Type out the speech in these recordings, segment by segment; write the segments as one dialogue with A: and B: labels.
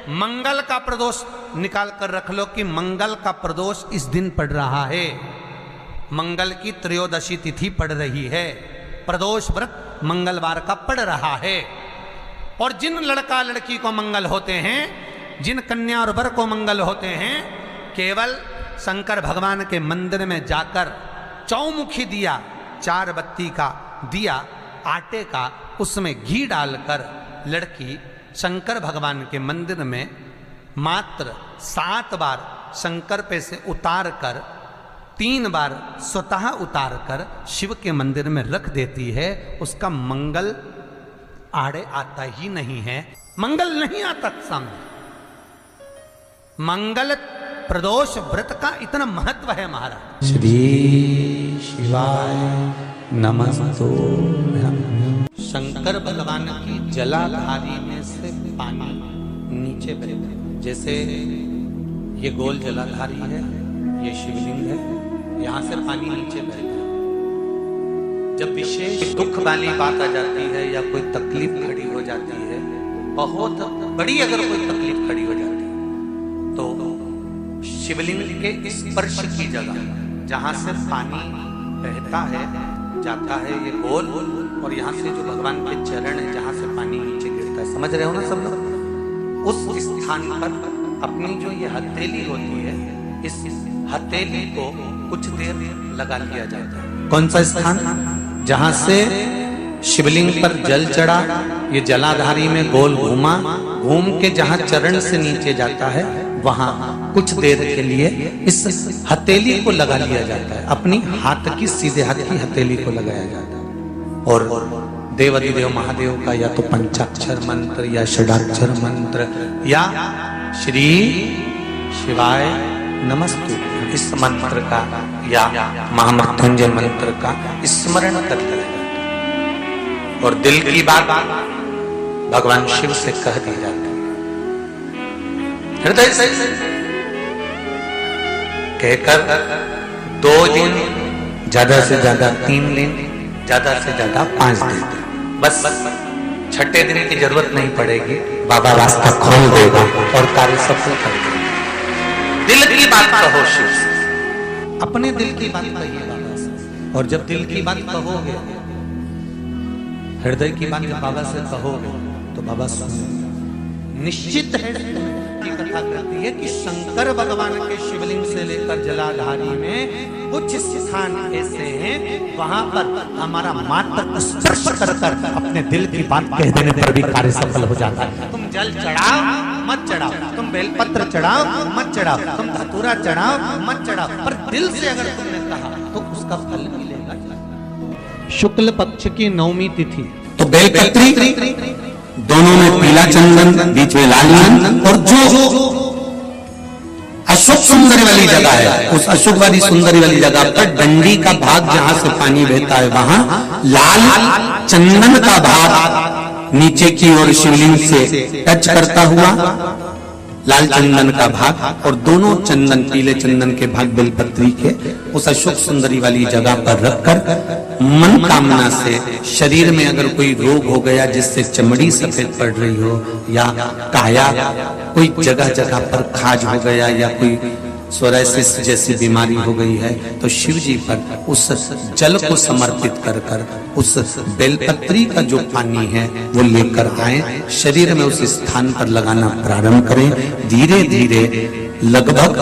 A: मंगल का प्रदोष निकाल कर रख लो कि मंगल का प्रदोष इस दिन पड़ रहा है, मंगल की त्रयोदशी तिथि पड़ रही है, प्रदोष व्रत मंगलवार का पड़ रहा है। और जिन लड़का लड़की को मंगल होते हैं, जिन कन्या और वर को मंगल होते हैं, केवल शंकर भगवान के मंदिर में जाकर चौमुखी दिया, 4 बत्ती का दिया आटे का, उसमें घी डालकर लड़की शंकर भगवान के मंदिर में मात्र 7 बार शंकर पे से उतार कर 3 बार स्वतः उतार कर शिव के मंदिर में रख देती है। उसका मंगल आड़े आता ही नहीं है, मंगल नहीं आता सामने। मंगल प्रदोष व्रत का इतना महत्व है महाराज।
B: श्री शिवाय नमस्तुभ्यं।
A: शंकर भगवान की जलाधारी में से पानी नीचे बहता है। जैसे ये गोल जलाधारी है, ये शिवलिंग है, यहां से पानी नीचे बहता है। जब विशेष दुख वाली बात आ जाती है या कोई तकलीफ खड़ी हो जाती है, बहुत बड़ी अगर कोई तकलीफ खड़ी हो जाती है, तो शिवलिंग के स्पर्श की जगह जहां से पानी बहता है, जाता है ये गोल, और यहाँ से जो भगवान के चरण है जहाँ से पानी नीचे गिरता है, समझ रहे हो ना सब लोग? उस स्थान पर अपनी जो ये हथेली होती है, इस हथेली को कुछ देर लगा लिया जाता है। कौन सा स्थान? जहाँ से शिवलिंग पर जल चढ़ा, ये जलाधारी में गोल घूमा, घूम के जहाँ चरण से नीचे जाता है, वहां कुछ देर के लिए इस हथेली को लगा लिया जाता है। अपनी हाथ की, सीधे हाथ की हथेली को लगाया जाता है। और देवाधिदेव महादेव का या तो पंचाक्षर मंत्र या षडाक्षर मंत्र या श्री शिवाय नमस्तुभ्यं, इस मंत्र का या महामृत्युंजय मंत्र का स्मरण करते रहते, और दिल की बात भगवान शिव से कह दी जाती है। हृदय से कहकर 2 दिन, ज्यादा से ज्यादा 3 दिन, ज्यादा से ज्यादा 5 दिन, बस 6ठे दिन की जरूरत नहीं पड़ेगी, बाबा रास्ता खोल देगा और कार्य सफल कर देगा। दिल की बात कहो शिव से, अपने दिल की बात कहिए बाबा से, और जब दिल की बात कहोगे, हृदय की बात बाबा से कहोगे, तो बाबा सुनेंगे। निश्चित है की कथा करती है कि शंकर भगवान के शिवलिंग से लेकर जलाधारी में कुछ स्थान ऐसे हैं, वहां पर हमारा मात्र स्पर्श कर अपने दिल की बात कह देने पर भी कार्य सफल हो जाता है। तुम जल चढ़ाओ मत चढ़ाओ, तुम बेलपत्र चढ़ाओ मत चढ़ाओ, तुम धतूरा चढ़ाओ मत चढ़ाओ, पर दिल से अगर तुमने कहा तो उसका फल मिलेगा। शुक्ल पक्ष की 9वीं तिथि
B: तो बेलपत्री, दोनों में पीला चंदन, बीच में लाल चंदन, और जो अशुभ सुंदरी वाली जगह है, उस अशुभ वाली सुंदरी वाली जगह पर डंडी का भाग जहां से पानी बहता है, वहां लाल चंदन का भाग नीचे की ओर शिवलिंग से टच करता हुआ, लाल चंदन का भाग, और दोनों चंदन, पीले चंदन के भाग बेलपत्री के उस अशुभ सुंदरी वाली जगह पर रखकर मन कामना से, शरीर में अगर कोई रोग हो गया जिससे चमड़ी सफेद पड़ रही हो, या काया कोई जगह जगह पर खाज हो गया, या कोई सोराइसिस जैसी बीमारी हो गई है, तो शिव जी पर उस जल को समर्पित कर कर उस बेलपत्री का जो पानी है वो लेकर आए, शरीर में उस स्थान पर लगाना प्रारंभ करें। धीरे धीरे लगभग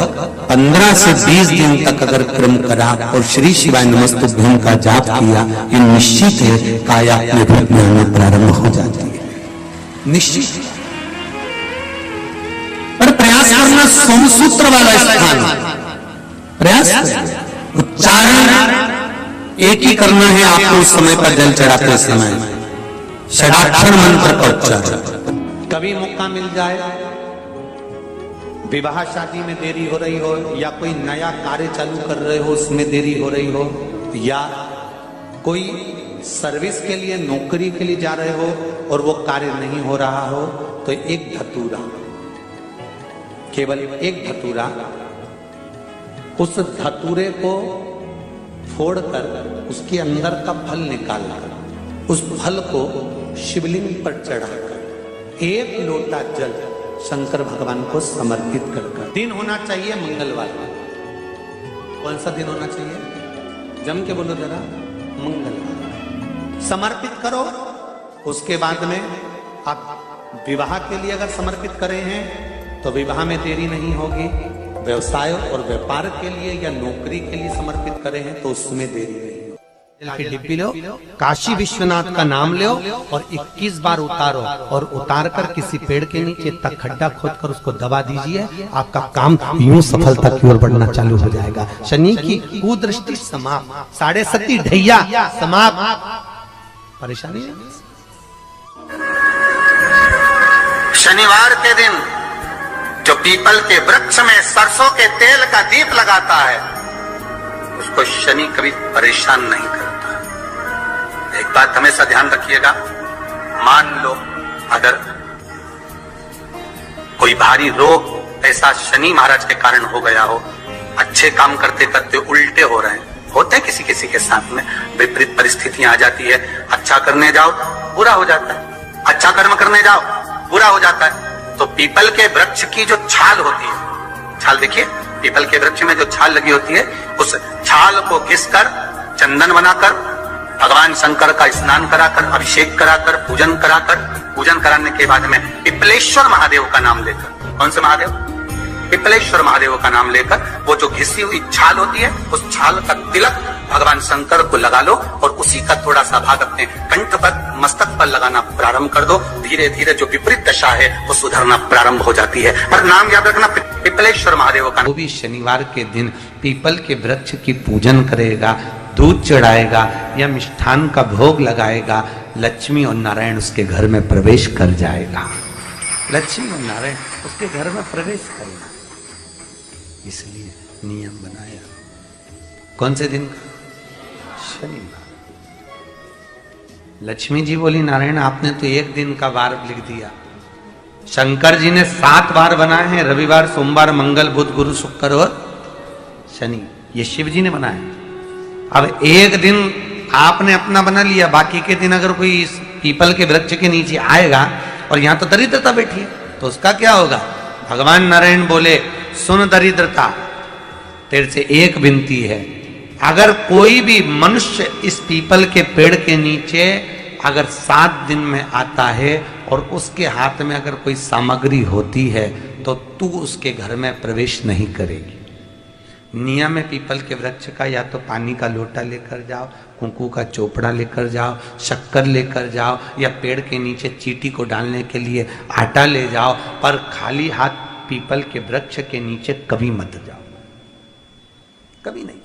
B: 15 से 20 दिन तक अगर क्रम करा और श्री शिवाय नमस्तुभ्यं का जाप किया, ये निश्चित है काया अपने रूप में आना प्रारंभ हो जाती है, निश्चित। पर प्रयास करना सोमसूत्र वाला स्थान, प्रयास उच्चारण एक ही करना है आपको उस समय पर जल चढ़ाते समय, षडाक्षर मंत्र का उच्चारण।
A: कभी मौका मिल जाए, विवाह शादी में देरी हो रही हो, या कोई नया कार्य चालू कर रहे हो उसमें देरी हो रही हो, या कोई सर्विस के लिए, नौकरी के लिए जा रहे हो और वो कार्य नहीं हो रहा हो, तो एक धतूरा, केवल एक धतूरा, उस धतूरे को फोड़कर उसके अंदर का फल निकालकर उस फल को शिवलिंग पर चढ़ाकर 1 लोटा जल शंकर भगवान को समर्पित कर। दिन होना चाहिए मंगलवार। कौन सा दिन होना चाहिए? जम के बोलो जरा, मंगलवार समर्पित करो। उसके बाद में आप विवाह के लिए अगर समर्पित करे हैं तो विवाह में देरी नहीं होगी। व्यवसाय और व्यापार के लिए या नौकरी के लिए समर्पित करे हैं तो उसमें देरी नहीं होगी। डिब्बी लो, काशी विश्वनाथ का नाम लो और 21 बार उतारो और उतार कर किसी पेड़ के नीचे तक खड्डा खोद कर उसको दबा दीजिए। आपका काम यूं सफलता की ओर बढ़ना चालू हो जाएगा। शनि की कुदृष्टि समाप्त, 7.5 ढैया समाप्त। परेशानी है?
B: शनिवार के दिन जो पीपल के वृक्ष में सरसों के तेल का दीप लगाता है उसको शनि कभी परेशान नहीं करता। एक बात हमेशा ध्यान रखिएगा, मान लो अगर कोई भारी रोग ऐसा शनि महाराज के कारण हो गया हो, अच्छे काम करते करते उल्टे हो रहे हैं, होते हैं किसी किसी के साथ में, विपरीत परिस्थितियां आ जाती है। अच्छा करने जाओ बुरा हो जाता है, अच्छा कर्म करने जाओ बुरा हो जाता है। तो पीपल के वृक्ष की जो छाल होती है, छाल देखिए, पीपल के वृक्ष में जो छाल लगी होती है उस छाल को घिसकर चंदन बनाकर भगवान शंकर का स्नान कराकर, अभिषेक कराकर, पूजन कराने के बाद में पिपलेश्वर महादेव का नाम लेकर, कौन से महादेव? पिपलेश्वर महादेव का नाम लेकर वो जो घिसी हुई छाल होती है उस छाल का तिलक भगवान शंकर को लगा लो और उसी का थोड़ा सा भाग अपने कंठ पर, मस्तक पर लगाना प्रारंभ कर दो। धीरे धीरे जो विपरीत दशा है वो सुधरना प्रारंभ हो जाती है। और नाम याद रखना, पिपलेश्वर महादेव का।
A: वो भी शनिवार के दिन पीपल के वृक्ष की पूजन करेगा, दूध चढ़ाएगा या मिष्ठान का भोग लगाएगा, लक्ष्मी और नारायण उसके घर में प्रवेश कर जाएगा। लक्ष्मी और नारायण उसके घर में प्रवेश करेगा, इसलिए नियम बनाया। कौन से दिन? शनिवार। लक्ष्मी जी बोली, नारायण आपने तो एक दिन का वार लिख दिया। शंकर जी ने 7 वार बनाए हैं, रविवार, सोमवार, मंगल, बुध, गुरु, शुक्र और शनि। ये शिव जी ने बनाया। अब एक दिन आपने अपना बना लिया, बाकी के दिन अगर कोई इस पीपल के वृक्ष के नीचे आएगा और यहां तो दरिद्रता बैठी है तो उसका क्या होगा? भगवान नारायण बोले, सुन दरिद्रता, तेरे से एक विनती है, अगर कोई भी मनुष्य इस पीपल के पेड़ के नीचे अगर 7 दिन में आता है और उसके हाथ में अगर कोई सामग्री होती है तो तू उसके घर में प्रवेश नहीं करेगी। नियम है पीपल के वृक्ष का, या तो पानी का लोटा लेकर जाओ, कुंकू का चोपड़ा लेकर जाओ, शक्कर लेकर जाओ, या पेड़ के नीचे चींटी को डालने के लिए आटा ले जाओ, पर खाली हाथ पीपल के वृक्ष के नीचे कभी मत जाओ, कभी नहीं जाओ।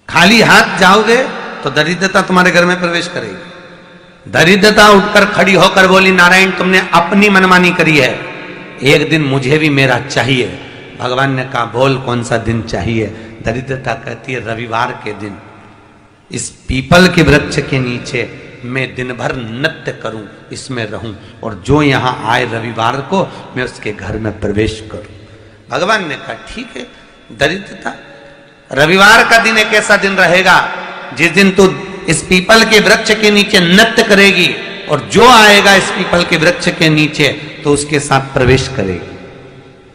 A: खाली हाथ जाओगे तो दरिद्रता तुम्हारे घर में प्रवेश करेगी। दरिद्रता उठकर खड़ी होकर बोली, नारायण तुमने अपनी मनमानी करी है, एक दिन मुझे भी मेरा चाहिए। भगवान ने कहा, बोल कौन सा दिन चाहिए? दरिद्रता कहती है, रविवार के दिन इस पीपल के वृक्ष के नीचे मैं दिन भर नृत्य करूं, इसमें रहूं, और जो यहां आए रविवार को मैं उसके घर में प्रवेश करूं। भगवान ने कहा, ठीक है। दरिद्रता, रविवार का दिन एक ऐसा दिन रहेगा जिस दिन तू इस पीपल के वृक्ष के नीचे नृत्य करेगी और जो आएगा इस पीपल के वृक्ष के नीचे तो उसके साथ प्रवेश करेगी।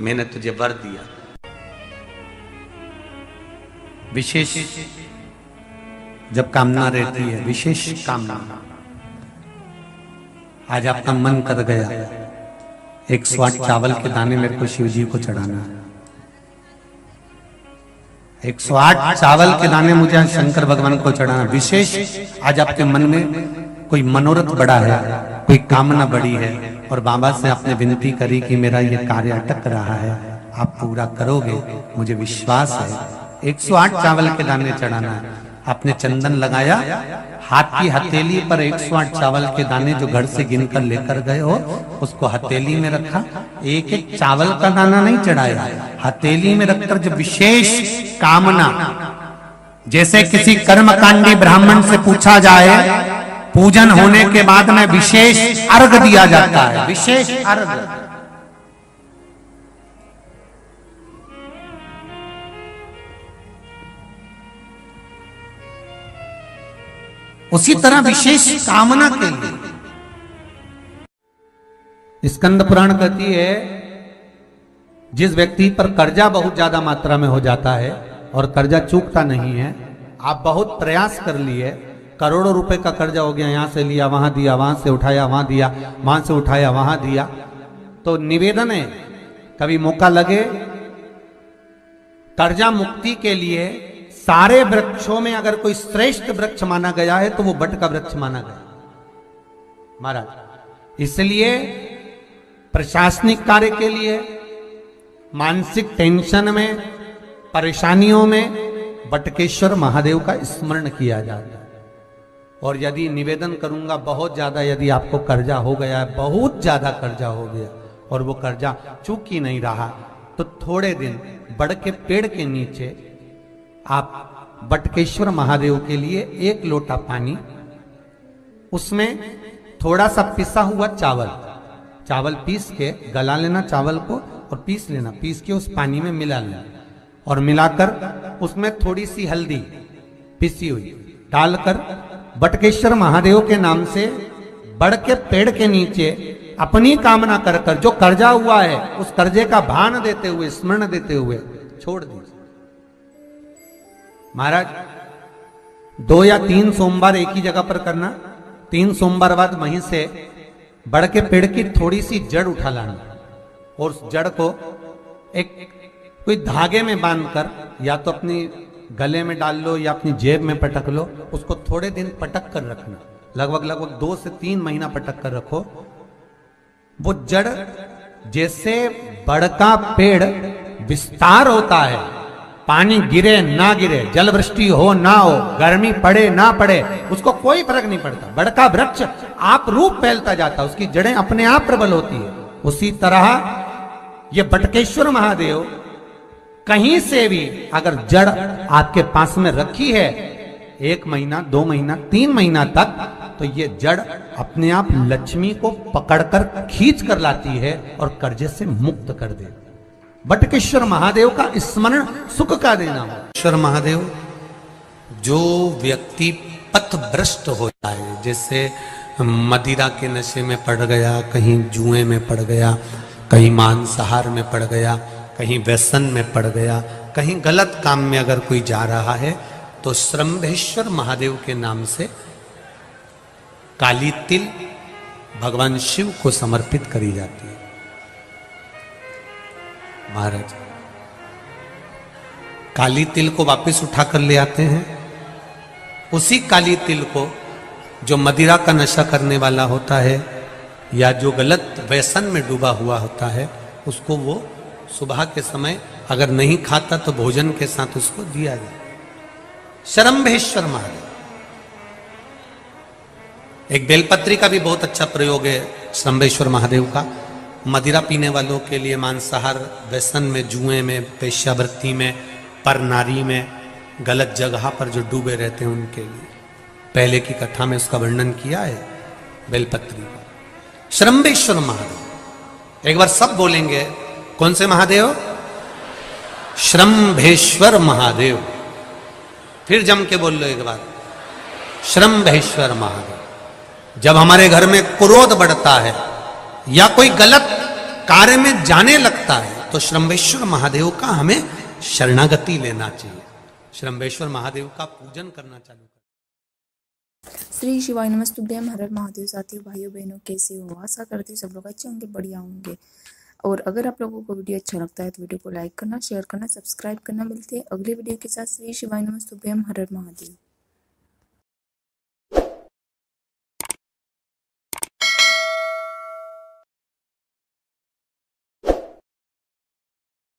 A: मैंने तुझे वर दिया। विशेष जब कामना रहती है, विशेष कामना, आज आपका मन कर गया 108 चावल के दाने मेरे को शिव जी को चढ़ाना है, 108 चावल के दाने मुझे आज शंकर भगवान को चढ़ाना। विशेष आज आपके मन में कोई मनोरथ बड़ा है, कोई कामना बड़ी है और बाबा से आपने विनती करी कि मेरा ये कार्य अटक रहा है, आप पूरा करोगे, मुझे विश्वास है। 108 चावल के दाने चढ़ाना है। आपने चंदन लगाया, हाथ की हथेली पर 108 चावल के दाने जो घर से गिनकर लेकर गए हो उसको हथेली में रखा। एक एक चावल का दाना नहीं चढ़ाया, हथेली में रखकर जो विशेष कामना, जैसे किसी कर्मकांडी ब्राह्मण से पूछा जाए, पूजन होने के बाद में विशेष अर्घ दिया जाता है, विशेष अर्घ। उसी तरह विशेष कामना के लिए स्कंद पुराण कहती है जिस व्यक्ति पर कर्जा बहुत ज्यादा मात्रा में हो जाता है और कर्जा चूकता नहीं है, आप बहुत प्रयास कर लिए, करोड़ों रुपए का कर्जा हो गया, यहां से लिया वहां दिया, वहां से उठाया वहां दिया, वहां से उठाया वहां दिया, तो निवेदन है कभी मौका लगे कर्जा मुक्ति के लिए सारे वृक्षों में अगर कोई श्रेष्ठ वृक्ष माना गया है तो वो बट का वृक्ष माना गया महाराज। इसलिए प्रशासनिक कार्य के लिए, मानसिक टेंशन में, परेशानियों में बटकेश्वर महादेव का स्मरण किया जाता है। और यदि निवेदन करूंगा बहुत ज्यादा, यदि आपको कर्जा हो गया है, बहुत ज्यादा कर्जा हो गया और वो कर्जा चूक ही नहीं रहा, तो थोड़े दिन बड़ के पेड़ के नीचे आप बटकेश्वर महादेव के लिए 1 लोटा पानी, उसमें थोड़ा सा पिसा हुआ चावल पीस के गला लेना चावल को और पीस लेना, पीस के उस पानी में मिला लेना और मिलाकर उसमें थोड़ी सी हल्दी पिसी हुई डालकर बटकेश्वर महादेव के नाम से बड़ के पेड़ के नीचे अपनी कामना कर कर जो कर्जा हुआ है उस कर्जे का भान देते हुए, स्मरण देते हुए छोड़ दीजिए। महाराज 2 या 3 सोमवार एक ही जगह पर करना, 3 सोमवार बाद वहीं से बड़ के पेड़ की थोड़ी सी जड़ उठा लाना और उस जड़ को एक कोई धागे में बांधकर या तो अपनी गले में डाल लो या अपनी जेब में पटक लो, उसको थोड़े दिन पटक कर रखना, लगभग 2 से 3 महीना पटक कर रखो। वो जड़ जैसे बड़ का पेड़ विस्तार होता है, पानी गिरे ना गिरे, जल वृष्टि हो ना हो, गर्मी पड़े ना पड़े, उसको कोई फर्क नहीं पड़ता, बड़ का वृक्ष आप रूप फैलता जाता, उसकी जड़ें अपने आप प्रबल होती है। उसी तरह ये बटकेश्वर महादेव कहीं से भी अगर जड़ आपके पास में रखी है 1 महीना 2 महीना 3 महीना तक, तो ये जड़ अपने आप लक्ष्मी को पकड़कर खींच कर लाती है और कर्जे से मुक्त कर दे। बटकेश्वर महादेव का स्मरण सुख का देना हो। ईश्वर महादेव, जो व्यक्ति पथभ्रष्ट होता है, जैसे मदिरा के नशे में पड़ गया, कहीं जुए में पड़ गया, कहीं मांसाहार में पड़ गया, कहीं व्यसन में पड़ गया, कहीं गलत काम में अगर कोई जा रहा है, तो श्रम्भेश्वर महादेव के नाम से काली तिल भगवान शिव को समर्पित करी जाती है। महाराज काली तिल को वापस उठाकर ले आते हैं, उसी काली तिल को जो मदिरा का नशा करने वाला होता है या जो गलत व्यसन में डूबा हुआ होता है, उसको वो सुबह के समय अगर नहीं खाता तो भोजन के साथ उसको दिया जाए। श्रम्भेश्वर महादेव। एक बेलपत्री का भी बहुत अच्छा प्रयोग है श्रम्भेश्वर महादेव का, मदिरा पीने वालों के लिए, मांसाहार, व्यसन में, जुए में, पेशावृत्ति में, पर नारी में, गलत जगह पर जो डूबे रहते हैं उनके लिए। पहले की कथा में उसका वर्णन किया है बेलपत्री का। श्रम्भेश्वर महादेव, एक बार सब बोलेंगे, कौन से महादेव? श्रम्भेश्वर महादेव। फिर जम के बोल लो एक बार, श्रम्भेश्वर महादेव। जब हमारे घर में क्रोध बढ़ता है या कोई गलत कार्य में जाने लगता है तो श्रम्भेश्वर महादेव का हमें शरणागति लेना चाहिए, श्रम्भेश्वर महादेव का पूजन करना चालू कर।
C: श्री शिवाय नमस्तुभ्यम, हर हर महादेव। साथियों, भाइयों बहनों, कैसे हो? आशा करती हूँ सब लोग अच्छे होंगे, बढ़िया होंगे। और अगर आप लोगों को वीडियो अच्छा लगता है तो वीडियो को लाइक करना, शेयर करना, सब्सक्राइब करना। मिलते हैं अगले वीडियो के साथ। श्री शिवाय नमस्तुभ्यम, हर हर महादेव।